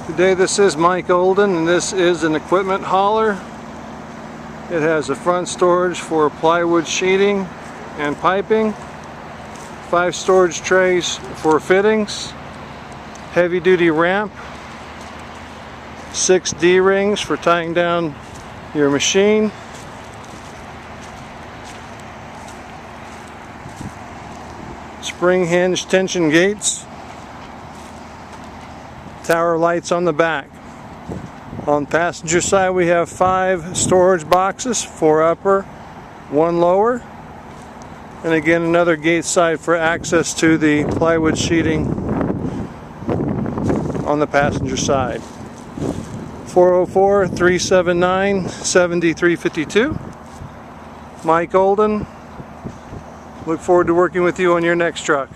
Today this is Mike Olden, and this is an equipment hauler. It has a front storage for plywood sheeting and piping, 5 storage trays for fittings, heavy duty ramp, 6 D-rings for tying down your machine, spring hinge tension gates, tower lights on the back. On the passenger side we have 5 storage boxes, 4 upper, 1 lower, and again another gate side for access to the plywood sheeting on the passenger side. 404-379-7352. Mike Olden. Look forward to working with you on your next truck.